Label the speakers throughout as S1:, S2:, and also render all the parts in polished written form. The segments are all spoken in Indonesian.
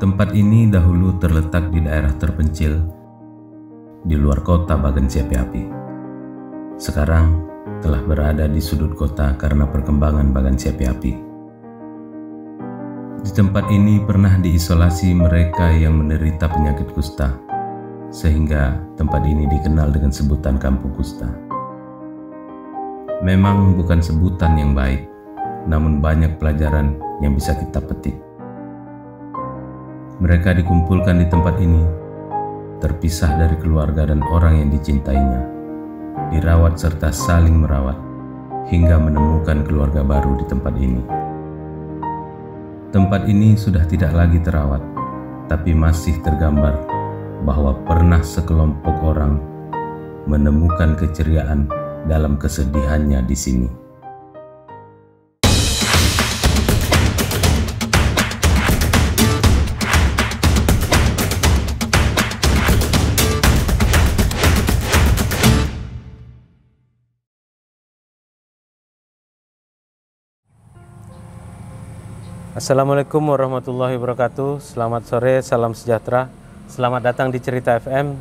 S1: Tempat ini dahulu terletak di daerah terpencil di luar kota Bagansi Api-Api. Sekarang telah berada di sudut kota karena perkembangan Bagansi Api-Api. Di tempat ini pernah diisolasi mereka yang menderita penyakit kusta, sehingga tempat ini dikenal dengan sebutan Kampung Kusta. Memang bukan sebutan yang baik, namun banyak pelajaran yang bisa kita petik. Mereka dikumpulkan di tempat ini, terpisah dari keluarga dan orang yang dicintainya, dirawat serta saling merawat, hingga menemukan keluarga baru di tempat ini. Tempat ini sudah tidak lagi terawat, tapi masih tergambar bahwa pernah sekelompok orang menemukan keceriaan dalam kesedihannya di sini.
S2: Assalamualaikum warahmatullahi wabarakatuh. Selamat sore, salam sejahtera. Selamat datang di Cerita FM.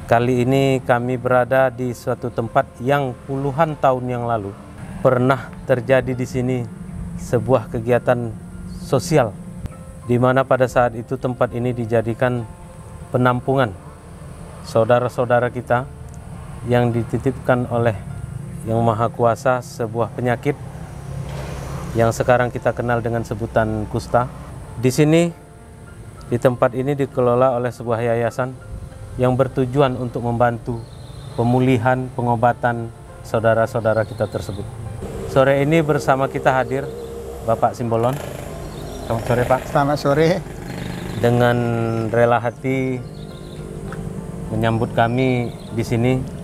S2: Kali ini kami berada di suatu tempat yang puluhan tahun yang lalu pernah terjadi di sini sebuah kegiatan sosial, di mana pada saat itu tempat ini dijadikan penampungan saudara-saudara kita yang dititipkan oleh Yang Maha Kuasa sebuah penyakit yang sekarang kita kenal dengan sebutan kusta. Di sini, di tempat ini dikelola oleh sebuah yayasan yang bertujuan untuk membantu pemulihan, pengobatan saudara-saudara kita tersebut. Sore ini bersama kita hadir Bapak Simbolon. Selamat sore, Pak.
S3: Selamat sore.
S2: Dengan rela hati menyambut kami di sini.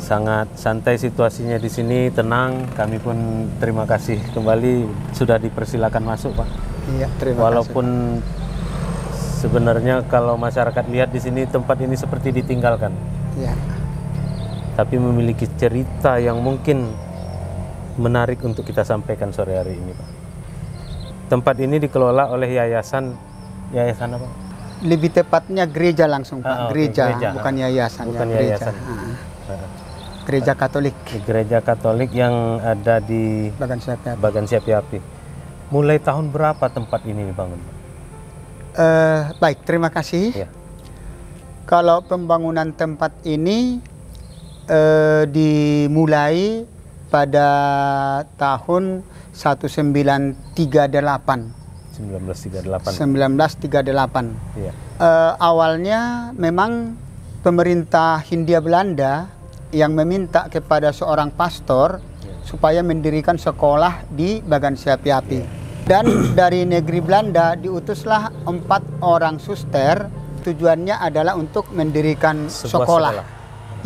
S2: Sangat santai situasinya di sini, tenang. Kami pun terima kasih kembali sudah dipersilakan masuk, Pak.
S3: Iya, terima
S2: Walaupun sebenarnya kalau masyarakat lihat di sini tempat ini seperti ditinggalkan.
S3: Iya.
S2: Tapi memiliki cerita yang mungkin menarik untuk kita sampaikan sore hari ini, Pak. Tempat ini dikelola oleh yayasan apa?
S3: Lebih tepatnya gereja langsung, Pak. Gereja, bukan yayasan.
S2: Bukan
S3: ya,
S2: yayasan.
S3: Gereja Katolik.
S2: Gereja Katolik yang ada di Bagansi Api-Api. Mulai tahun berapa tempat ini dibangun?
S3: Baik, terima kasih.
S2: Ya.
S3: Kalau pembangunan tempat ini dimulai pada tahun 1938. 1938.
S2: Ya.
S3: Awalnya memang pemerintah Hindia Belanda yang meminta kepada seorang pastor supaya mendirikan sekolah di Bagansi Api-Api. Dan dari negeri Belanda diutuslah 4 orang suster. Tujuannya adalah untuk mendirikan sekolah.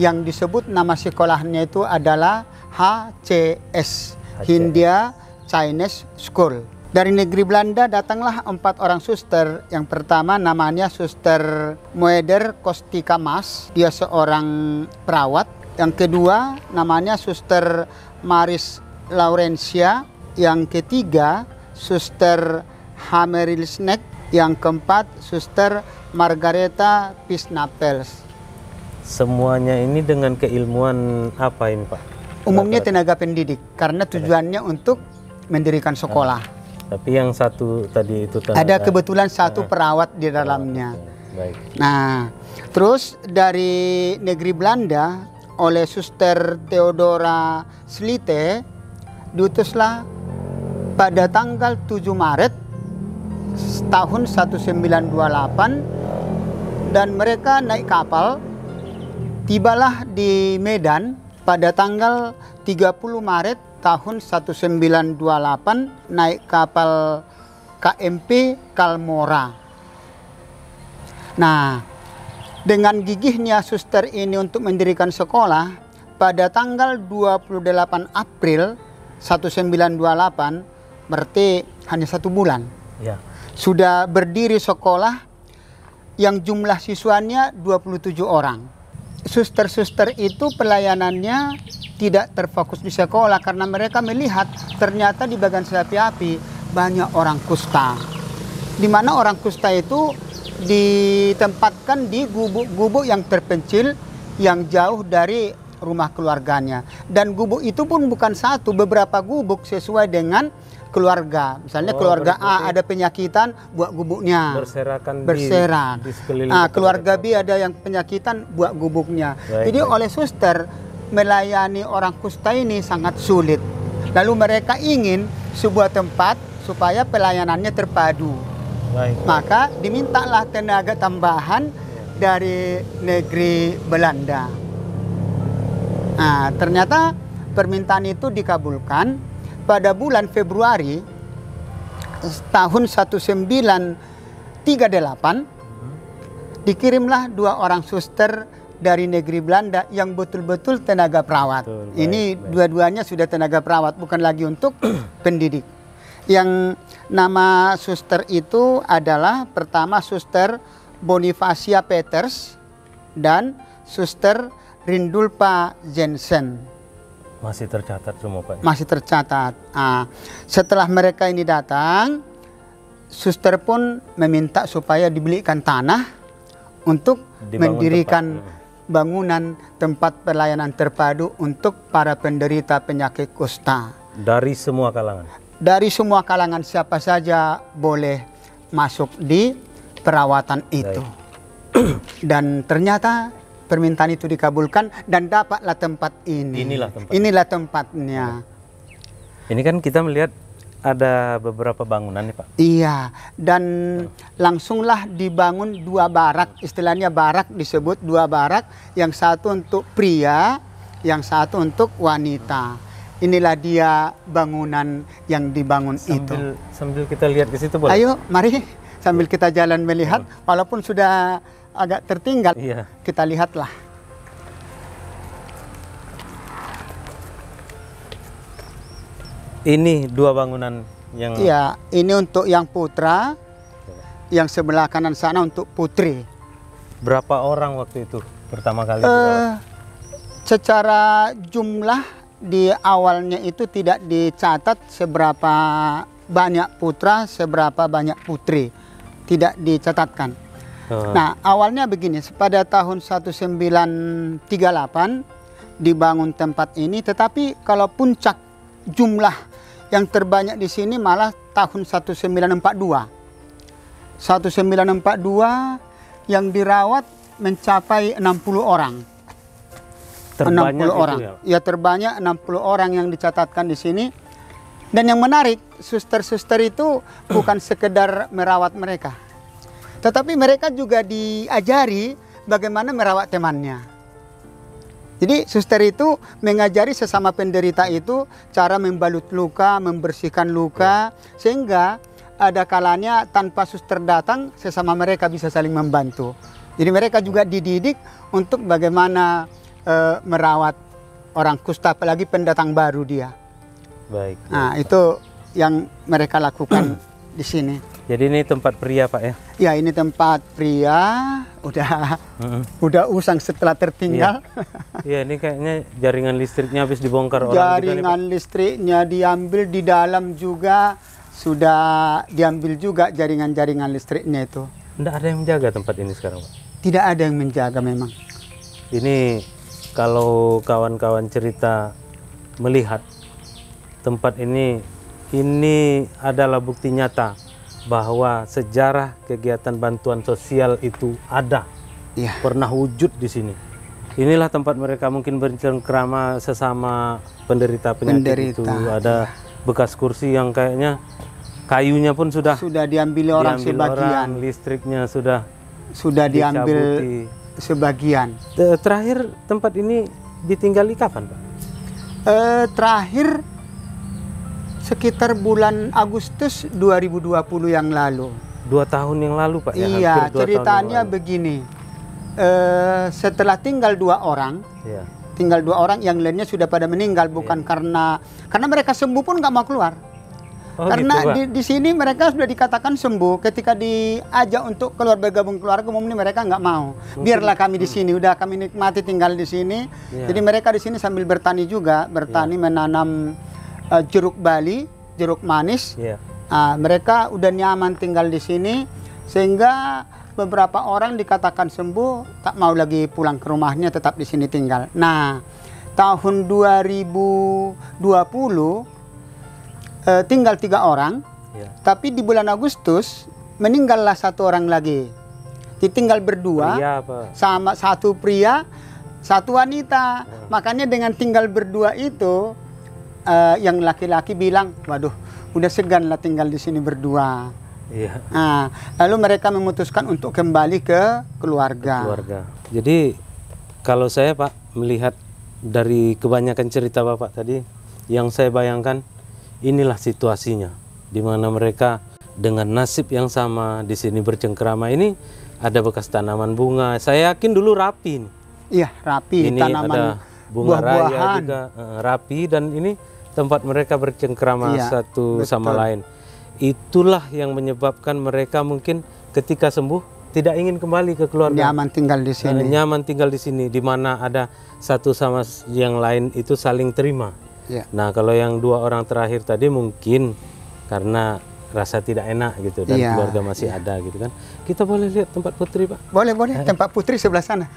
S3: Yang disebut nama sekolahnya itu adalah HCS, Hindia Chinese School. Dari negeri Belanda datanglah 4 orang suster. Yang pertama namanya Suster Moeder Kostika Mas. Dia seorang perawat. Yang kedua namanya Suster Maris Laurentia. Yang ketiga Suster Hammerilsnek. Yang keempat Suster Margareta Pisnapels.
S2: Semuanya ini dengan keilmuan apa ini, Pak?
S3: Umumnya tenaga pendidik, karena tujuannya untuk mendirikan sekolah.
S2: Tapi yang satu tadi itu
S3: ada kebetulan satu perawat di dalamnya.
S2: Baik.
S3: Nah, terus dari negeri Belanda oleh Suster Theodora Slite diutuslah pada tanggal 7 Maret tahun 1928 dan mereka naik kapal, tibalah di Medan pada tanggal 30 Maret tahun 1928 naik kapal KMP Kalmora. Nah, dengan gigihnya suster ini untuk mendirikan sekolah, pada tanggal 28 April 1928, berarti hanya 1 bulan,
S2: ya,
S3: sudah berdiri sekolah yang jumlah siswanya 27 orang. Suster-suster itu pelayanannya tidak terfokus di sekolah karena mereka melihat ternyata di Bagansi Api-Api banyak orang kusta. di mana orang kusta itu ditempatkan di gubuk-gubuk yang terpencil yang jauh dari rumah keluarganya. Dan gubuk itu pun bukan satu, beberapa gubuk sesuai dengan keluarga. Misalnya keluarga A ada penyakitan, buat gubuknya. Berserak.
S2: Di sekeliling
S3: Keluarga B ada yang penyakitan, buat gubuknya. Jadi oleh suster melayani orang kusta ini sangat sulit. Lalu mereka ingin sebuah tempat supaya pelayanannya terpadu. Maka dimintalah tenaga tambahan dari negeri Belanda. Nah, ternyata permintaan itu dikabulkan pada bulan Februari tahun 1938. Dikirimlah 2 orang suster dari negeri Belanda yang betul-betul tenaga perawat. Ini dua-duanya sudah tenaga perawat, bukan lagi untuk pendidik. Yang nama suster itu adalah pertama Suster Bonifacia Peters dan Suster Rindulpa Jensen.
S2: Masih tercatat semua, Pak?
S3: Masih tercatat. Setelah mereka ini datang, suster pun meminta supaya dibelikan tanah untuk mendirikan bangunan tempat pelayanan terpadu untuk para penderita penyakit kusta.
S2: Dari semua kalangan?
S3: Dari semua kalangan, siapa saja boleh masuk di perawatan itu. Dan ternyata permintaan itu dikabulkan dan dapatlah tempat ini. Inilah tempatnya.
S2: Ini kan kita melihat ada beberapa bangunan nih, Pak.
S3: Iya, dan langsunglah dibangun 2 barak, istilahnya barak disebut 2 barak, yang satu untuk pria, yang satu untuk wanita. Inilah dia bangunan yang dibangun itu.
S2: Sambil kita lihat ke situ boleh?
S3: Ayo, mari sambil kita jalan melihat, walaupun sudah agak tertinggal, kita lihatlah.
S2: Ini 2 bangunan yang...
S3: Iya, ini untuk yang putra, yang sebelah kanan sana untuk putri.
S2: Berapa orang waktu itu pertama kali?
S3: Secara jumlah di awalnya itu tidak dicatat seberapa banyak putra, seberapa banyak putri. Tidak dicatatkan. Nah, awalnya begini, pada tahun 1938 dibangun tempat ini, tetapi kalau puncak jumlah yang terbanyak di sini malah tahun 1942. 1942 yang dirawat mencapai 60 orang.
S2: Terbanyak
S3: 60 orang. Ya, terbanyak 60 orang yang dicatatkan di sini. Dan yang menarik, suster-suster itu bukan sekedar merawat mereka, tetapi mereka juga diajari bagaimana merawat temannya. Jadi suster itu mengajari sesama penderita itu cara membalut luka, membersihkan luka, sehingga ada kalanya tanpa suster datang, sesama mereka bisa saling membantu. Jadi mereka juga dididik untuk bagaimana merawat orang kusta, apalagi pendatang baru dia.
S2: Baik.
S3: Nah, itu yang mereka lakukan di sini.
S2: Jadi ini tempat pria, Pak, ya?
S3: Ya, ini tempat pria, udah usang setelah tertinggal.
S2: Iya, ini kayaknya jaringan listriknya habis dibongkar orang.
S3: Jaringan listriknya diambil, di dalam juga sudah diambil juga jaringan-jaringan listriknya itu.
S2: Tidak ada yang menjaga tempat ini sekarang, Pak? Tidak
S3: ada yang menjaga memang.
S2: Ini kalau kawan-kawan cerita melihat tempat ini adalah bukti nyata bahwa sejarah kegiatan bantuan sosial itu ada, pernah wujud di sini. Inilah tempat mereka mungkin bercengkrama sesama penderita penyakit itu. Ada bekas kursi yang kayaknya kayunya pun sudah
S3: diambil orang sebagian.
S2: Listriknya sudah
S3: diambil sebagian.
S2: Terakhir tempat ini ditinggali kapan, Pak?
S3: Terakhir sekitar bulan Agustus 2020 yang lalu.
S2: 2 tahun yang lalu, Pak? Ya,
S3: iya, ceritanya begini. Setelah tinggal 2 orang, tinggal 2 orang, yang lainnya sudah pada meninggal, bukan karena mereka sembuh pun nggak mau keluar. Karena gitu, di sini mereka sudah dikatakan sembuh. Ketika diajak untuk keluar bergabung keluarga, umumnya mereka nggak mau. Biarlah kami di sini, udah kami nikmati tinggal di sini. Jadi mereka di sini sambil bertani juga, menanam jeruk Bali, jeruk manis, Mereka udah nyaman tinggal di sini, sehingga beberapa orang dikatakan sembuh, tak mau lagi pulang ke rumahnya, tetap di sini tinggal. Nah, tahun 2020 tinggal 3 orang, tapi di bulan Agustus meninggallah 1 orang lagi. Ditinggal berdua, sama 1 pria, 1 wanita. Makanya dengan tinggal berdua itu, yang laki-laki bilang, waduh, udah segan lah tinggal di sini berdua. Lalu mereka memutuskan untuk kembali ke keluarga.
S2: Jadi kalau saya Pak melihat dari kebanyakan cerita Bapak tadi, yang saya bayangkan inilah situasinya, di mana mereka dengan nasib yang sama di sini bercengkrama. Ini ada bekas tanaman bunga. Saya yakin dulu rapi.
S3: Iya, rapi.
S2: Ini
S3: tanaman
S2: ada bunga raya juga rapi, dan ini tempat mereka bercengkrama satu sama lain. Itulah yang menyebabkan mereka mungkin ketika sembuh tidak ingin kembali ke keluarga.
S3: Nyaman tinggal di sini.
S2: Nyaman tinggal di sini, di mana ada satu sama yang lain itu saling terima. Nah, kalau yang 2 orang terakhir tadi mungkin karena rasa tidak enak gitu, dan keluarga masih ada gitu kan. Kita boleh lihat tempat Putri, Pak? Boleh.
S3: Tempat Putri sebelah sana.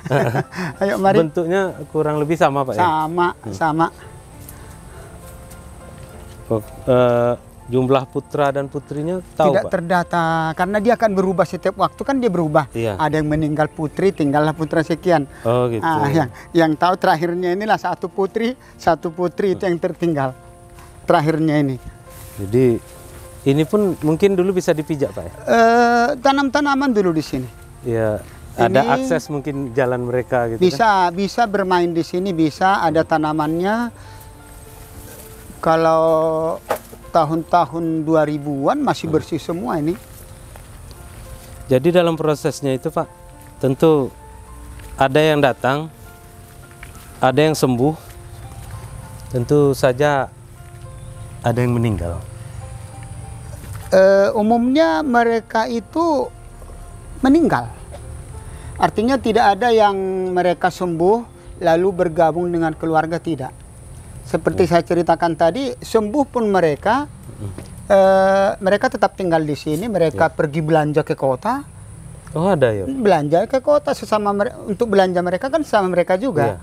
S3: Ayo mari.
S2: Bentuknya kurang lebih sama, Pak?
S3: Sama.
S2: Jumlah putra dan putrinya tahu,
S3: tidak
S2: Pak?
S3: Terdata, karena dia akan berubah setiap waktu, kan dia berubah. Ada yang meninggal putri, tinggallah putra sekian.
S2: Oh gitu.
S3: Yang tahu terakhirnya inilah 1 putri itu yang tertinggal. Terakhirnya ini.
S2: Jadi ini pun mungkin dulu bisa dipijak, Pak?
S3: Tanam-tanaman dulu di sini.
S2: Iya. Ada akses mungkin jalan mereka gitu.
S3: Bisa bermain di sini, bisa ada tanamannya. Kalau tahun-tahun 2000-an masih bersih semua ini.
S2: Jadi dalam prosesnya itu, Pak, tentu ada yang datang, ada yang sembuh, tentu saja ada yang meninggal.
S3: Umumnya mereka itu meninggal. Artinya tidak ada yang mereka sembuh lalu bergabung dengan keluarga, tidak. Seperti saya ceritakan tadi, sembuh pun mereka tetap tinggal di sini. Mereka pergi belanja ke kota.
S2: Oh, ada ya?
S3: Belanja ke kota sesama untuk belanja mereka kan sama mereka juga.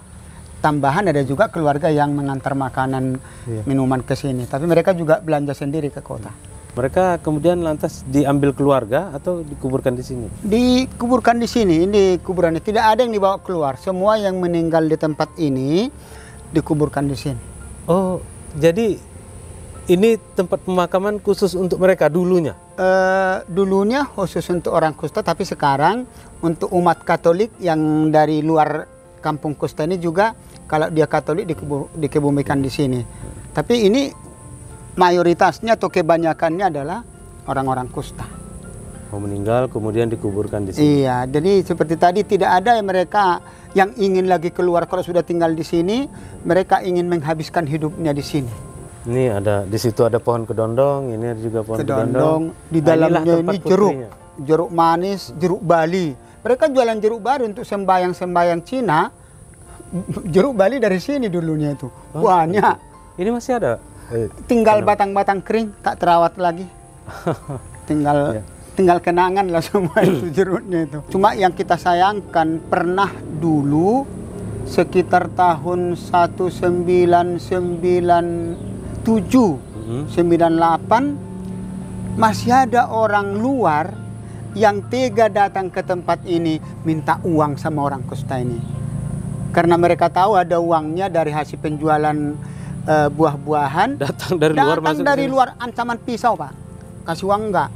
S3: Tambahan ada juga keluarga yang mengantar makanan, minuman ke sini. Tapi mereka juga belanja sendiri ke kota.
S2: Mereka kemudian lantas diambil keluarga atau dikuburkan di sini?
S3: Dikuburkan di sini. Ini kuburannya tidak ada yang dibawa keluar. Semua yang meninggal di tempat ini dikuburkan di sini.
S2: Oh, jadi ini tempat pemakaman khusus untuk mereka dulunya?
S3: Dulunya khusus untuk orang Kusta, tapi sekarang untuk umat Katolik yang dari luar kampung Kusta ini juga, kalau dia Katolik dikebumikan di sini. Tapi ini mayoritasnya atau kebanyakannya adalah orang-orang Kusta.
S2: Oh, meninggal kemudian dikuburkan di sini.
S3: Iya, jadi seperti tadi tidak ada yang mereka yang ingin lagi keluar. Kalau sudah tinggal di sini, mereka ingin menghabiskan hidupnya di sini.
S2: Ini ada, di situ ada pohon kedondong, ini ada juga pohon kedondong.
S3: Di dalamnya ini jeruk manis, jeruk Bali. Mereka jualan jeruk Bali untuk sembayang-sembayang Cina. Jeruk Bali dari sini dulunya itu. Banyak.
S2: Ini masih ada?
S3: Tinggal batang-batang kering, tak terawat lagi. Tinggal kenangan lah semua itu jeruknya itu. Cuma yang kita sayangkan, pernah dulu sekitar tahun 1997, 98 masih ada orang luar yang tega datang ke tempat ini minta uang sama orang Kusta ini. Karena mereka tahu ada uangnya dari hasil penjualan buah-buahan.
S2: Datang dari
S3: luar ancaman pisau, Pak. Kasih uang enggak.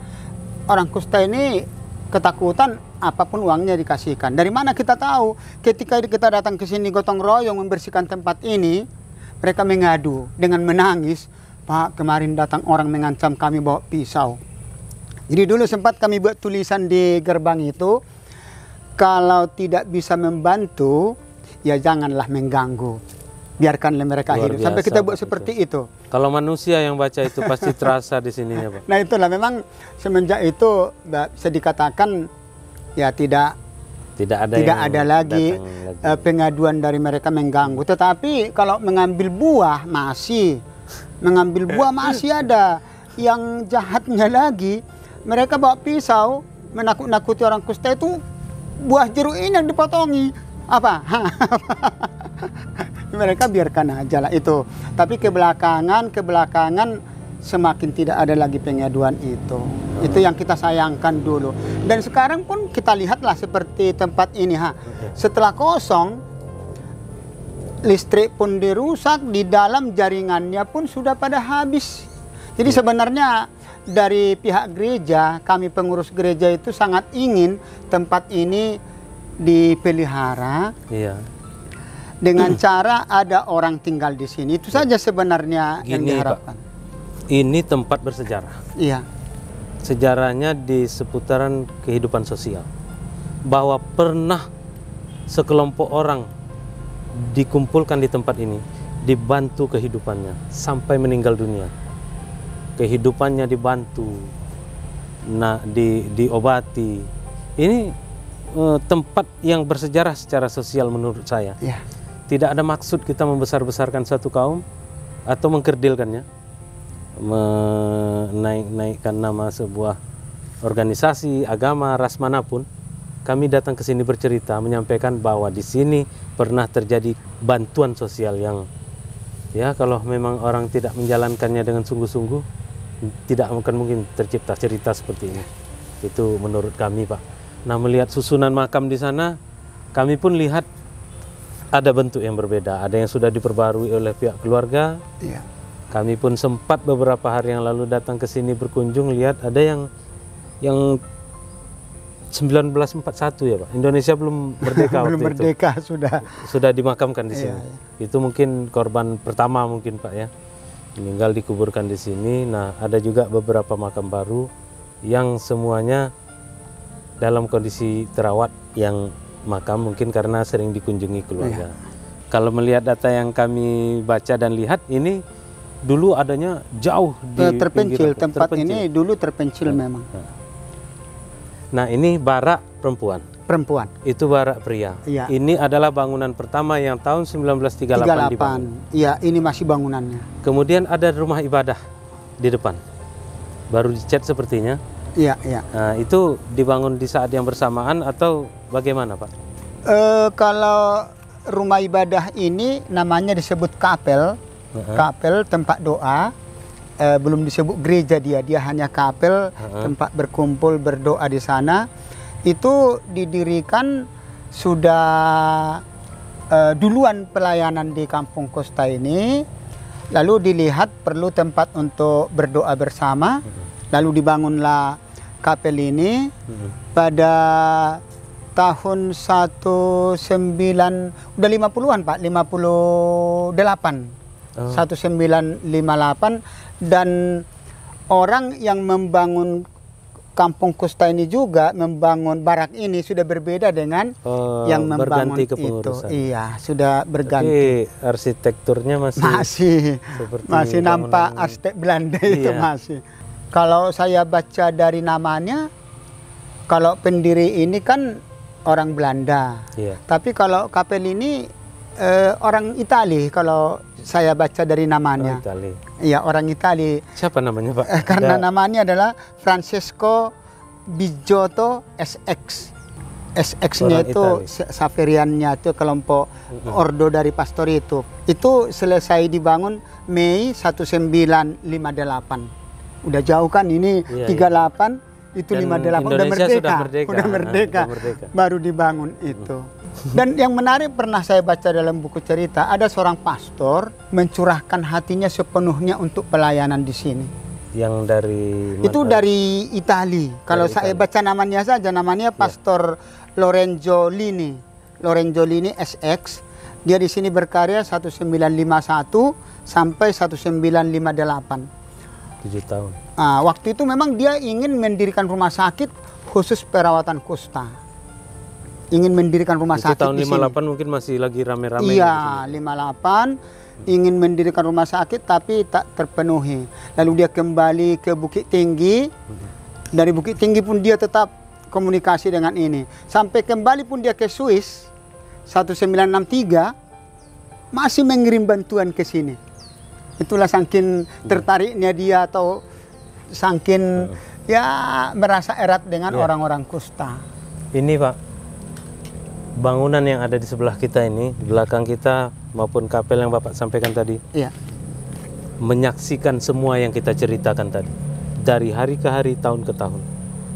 S3: Orang Kusta ini ketakutan, apapun uangnya dikasihkan. Dari mana kita tahu? Ketika kita datang ke sini gotong royong membersihkan tempat ini, mereka mengadu dengan menangis, Pak, kemarin datang orang mengancam kami bawa pisau. Jadi dulu sempat kami buat tulisan di gerbang itu, kalau tidak bisa membantu, ya janganlah mengganggu. Biarkanlah mereka hidup. Sampai kita buat seperti itu.
S2: Kalau manusia yang baca itu pasti terasa di sininya, Pak.
S3: Nah itulah, memang semenjak itu bisa dikatakan ya tidak ada lagi pengaduan dari mereka mengganggu. Tetapi kalau mengambil buah masih ada. yang jahatnya lagi, mereka bawa pisau menakut-nakuti orang kusta itu, buah jeruk ini yang dipotongi. Apa? Mereka biarkan aja lah itu. Tapi kebelakangan semakin tidak ada lagi pengaduan itu. Itu yang kita sayangkan dulu. Dan sekarang pun kita lihatlah seperti tempat ini. Setelah kosong, listrik pun dirusak, di dalam jaringannya pun sudah pada habis. Jadi sebenarnya dari pihak gereja, kami pengurus gereja itu sangat ingin tempat ini dipelihara.
S2: Iya.
S3: Dengan cara ada orang tinggal di sini. Itu saja sebenarnya yang diharapkan.
S2: Pak, ini tempat bersejarah.
S3: Iya.
S2: Sejarahnya di seputaran kehidupan sosial. Bahwa pernah sekelompok orang dikumpulkan di tempat ini, dibantu kehidupannya sampai meninggal dunia. Kehidupannya dibantu, diobati. Ini tempat yang bersejarah secara sosial menurut saya.
S3: Iya.
S2: Tidak ada maksud kita membesar-besarkan satu kaum atau mengkerdilkannya, menaik-naikkan nama sebuah organisasi, agama, ras manapun. Kami datang ke sini bercerita, menyampaikan bahwa di sini pernah terjadi bantuan sosial yang, ya, kalau memang orang tidak menjalankannya dengan sungguh-sungguh, tidak akan mungkin tercipta cerita seperti ini. Itu menurut kami, Pak. Nah, melihat susunan makam di sana, kami pun lihat ada bentuk yang berbeda. Ada yang sudah diperbarui oleh pihak keluarga.
S3: Iya.
S2: Kami pun sempat beberapa hari yang lalu datang ke sini berkunjung, lihat ada yang 1941 ya, Pak. Indonesia belum merdeka waktu
S3: belum merdeka
S2: itu. Sudah dimakamkan di sini.
S3: Iya.
S2: Itu mungkin korban pertama mungkin, Pak, ya. Meninggal dikuburkan di sini. Nah, ada juga beberapa makam baru yang semuanya dalam kondisi terawat, yang makam mungkin karena sering dikunjungi keluarga. Kalau melihat data yang kami baca dan lihat, ini dulu adanya jauh di
S3: terpencil.
S2: pinggir,
S3: Tempat ini dulu terpencil memang.
S2: Nah, ini barak perempuan.
S3: Perempuan.
S2: Itu barak pria.
S3: Iya.
S2: Ini adalah bangunan pertama yang tahun 1938 dibangun.
S3: Iya, ini masih bangunannya.
S2: Kemudian ada rumah ibadah di depan. Baru dicat sepertinya.
S3: Iya, iya.
S2: Nah, itu dibangun di saat yang bersamaan atau bagaimana, Pak?
S3: Kalau rumah ibadah ini namanya disebut kapel. Kapel tempat doa. Belum disebut gereja dia hanya kapel, tempat berkumpul berdoa di sana. Itu didirikan sudah duluan pelayanan di Kampung Kosta ini. Lalu dilihat perlu tempat untuk berdoa bersama. Lalu dibangunlah kapel ini pada tahun 19 udah 50-an, Pak, 58. 1958, dan orang yang membangun Kampung Kosta ini juga membangun barak ini sudah berbeda dengan yang membangun itu. Iya, sudah berganti.
S2: Tapi arsitekturnya
S3: masih nampak Aztec Belanda itu masih. Kalau saya baca dari namanya, kalau pendiri ini kan orang Belanda.
S2: Iya.
S3: Tapi kalau kapel ini orang Itali, kalau saya baca dari namanya.
S2: Orang Itali.
S3: Iya, orang Itali.
S2: Siapa namanya, Pak?
S3: Karena namanya adalah Francesco Bijotto SX. SX-nya itu Saveriannya itu kelompok ordo dari pastor itu. Itu selesai dibangun Mei 1958. Udah jauh kan ini, 38 itu 58 udah merdeka. Baru dibangun itu. Dan yang menarik pernah saya baca dalam buku cerita, ada seorang pastor mencurahkan hatinya sepenuhnya untuk pelayanan di sini.
S2: Yang dari
S3: itu dari Itali. Kalau saya baca namanya saja, namanya Pastor Lorenzo Lini. Lorenzo Lini SX. Dia di sini berkarya 1951 sampai 1958.
S2: 7 tahun.
S3: Nah, waktu itu memang dia ingin mendirikan rumah sakit khusus perawatan kusta. Ingin mendirikan rumah sakit
S2: tahun
S3: di
S2: 58
S3: sini.
S2: Mungkin masih lagi rame-rame.
S3: Iya, 58 ingin mendirikan rumah sakit tapi tak terpenuhi. Lalu dia kembali ke Bukit Tinggi. Dari Bukit Tinggi pun dia tetap komunikasi dengan ini. Sampai kembali pun dia ke Swiss 1963 masih mengirim bantuan ke sini. Itulah saking tertariknya dia atau saking ya merasa erat dengan orang-orang kusta.
S2: Ini Pak, bangunan yang ada di sebelah kita ini, di belakang kita maupun kapel yang Bapak sampaikan tadi,
S3: Iya.
S2: menyaksikan semua yang kita ceritakan tadi. Dari hari ke hari, tahun ke tahun.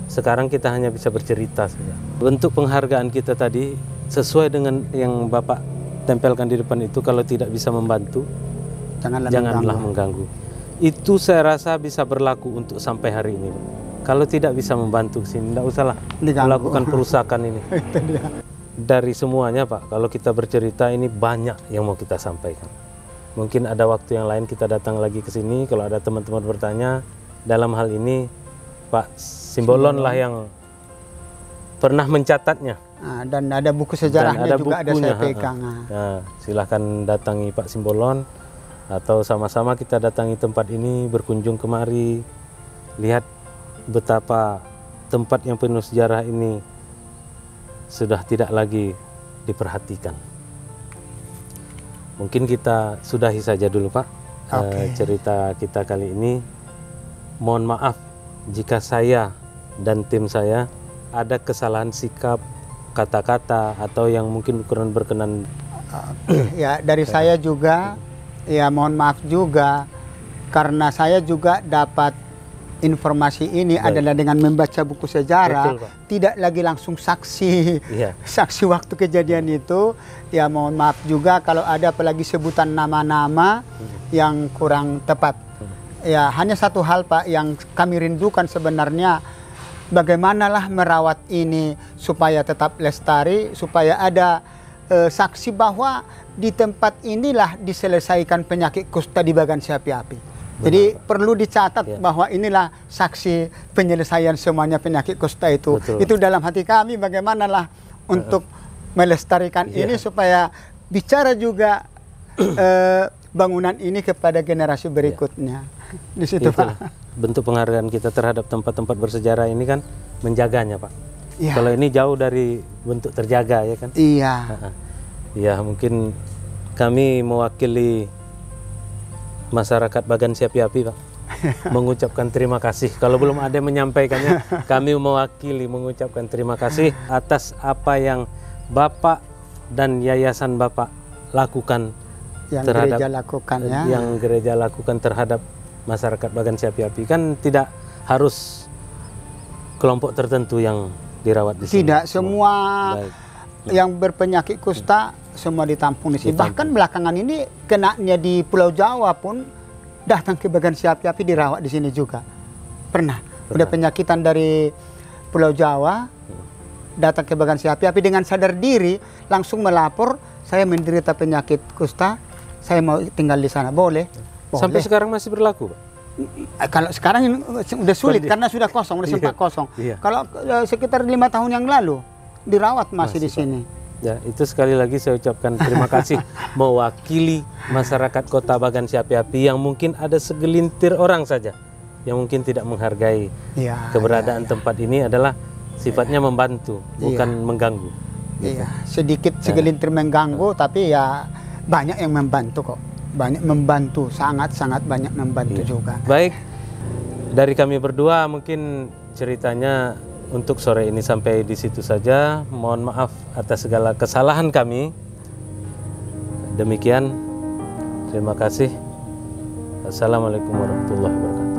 S2: Sekarang kita hanya bisa bercerita saja. Bentuk penghargaan kita tadi sesuai dengan yang Bapak tempelkan di depan itu, kalau tidak bisa membantu, janganlah mengganggu. Itu saya rasa bisa berlaku untuk sampai hari ini, Pak. Kalau tidak bisa membantu sini, tidak usahlah melakukan perusakan ini.
S3: Itu dia.
S2: Dari semuanya Pak, kalau kita bercerita ini banyak yang mau kita sampaikan. Mungkin ada waktu yang lain kita datang lagi ke sini, kalau ada teman-teman bertanya dalam hal ini, Pak Simbolon lah yang pernah mencatatnya.
S3: Nah, dan ada buku sejarahnya
S2: ada
S3: juga
S2: bukunya,
S3: ada saya pegang.
S2: Nah, silahkan datangi Pak Simbolon, atau sama-sama kita datangi tempat ini, berkunjung kemari, lihat betapa tempat yang penuh sejarah ini sudah tidak lagi diperhatikan. Mungkin kita sudahi saja dulu Pak cerita kita kali ini. Mohon maaf jika saya dan tim saya ada kesalahan sikap, kata-kata, atau yang mungkin kurang berkenan.
S3: Ya, dari saya juga ya mohon maaf juga, karena saya juga dapat informasi ini adalah dengan membaca buku sejarah.
S2: Betul, Pak.
S3: Tidak lagi langsung saksi.
S2: Iya.
S3: Saksi waktu kejadian itu. Ya mohon maaf juga kalau ada apalagi sebutan nama-nama yang kurang tepat. Ya hanya satu hal Pak yang kami rindukan sebenarnya, bagaimanalah merawat ini supaya tetap lestari, supaya ada saksi bahwa di tempat inilah diselesaikan penyakit kusta di Bagan Siapi Api. Jadi perlu dicatat bahwa inilah saksi penyelesaian semuanya penyakit kusta itu.
S2: Betul.
S3: Itu dalam hati kami bagaimanalah untuk melestarikan ini supaya bicara juga bangunan ini kepada generasi berikutnya. Di situ Pak.
S2: Bentuk penghargaan kita terhadap tempat-tempat bersejarah ini kan menjaganya Pak.
S3: Iya.
S2: Kalau ini jauh dari bentuk terjaga ya kan.
S3: Iya.
S2: Ya mungkin kami mewakili masyarakat Bagan Siapi Api Pak, mengucapkan terima kasih. Kalau belum ada yang menyampaikannya, kami mewakili mengucapkan terima kasih atas apa yang Bapak dan yayasan Bapak lakukan,
S3: Yang
S2: terhadap
S3: gereja lakukan ya.
S2: yang gereja lakukan terhadap masyarakat Bagan Siapi Api. Kan tidak harus kelompok tertentu yang dirawat di sini.
S3: Tidak semua
S2: Baik.
S3: yang berpenyakit kusta semua ditampung di sini. Bahkan belakangan ini kenanya di Pulau Jawa pun datang ke Bagan Siapi Api dirawat di sini juga. Pernah. Udah penyakitan dari Pulau Jawa datang ke Bagan Siapi Api dengan sadar diri langsung melapor, saya menderita penyakit kusta, saya mau tinggal di sana. Boleh.
S2: Sampai sekarang masih berlaku Pak?
S3: Kalau sekarang ini udah sulit karena sudah kosong, udah sempat kosong. Kalau sekitar 5 tahun yang lalu dirawat masih di sini.
S2: Ya, itu sekali lagi saya ucapkan terima kasih mewakili masyarakat Kota Bagan Siapi Api yang mungkin ada segelintir orang saja yang mungkin tidak menghargai keberadaan tempat ini adalah sifatnya membantu, bukan mengganggu.
S3: Iya, sedikit segelintir mengganggu, tapi ya banyak yang membantu kok. Banyak membantu, sangat-sangat banyak membantu juga.
S2: Baik, dari kami berdua mungkin ceritanya untuk sore ini sampai di situ saja. Mohon maaf atas segala kesalahan kami. Demikian, terima kasih. Assalamualaikum warahmatullahi wabarakatuh.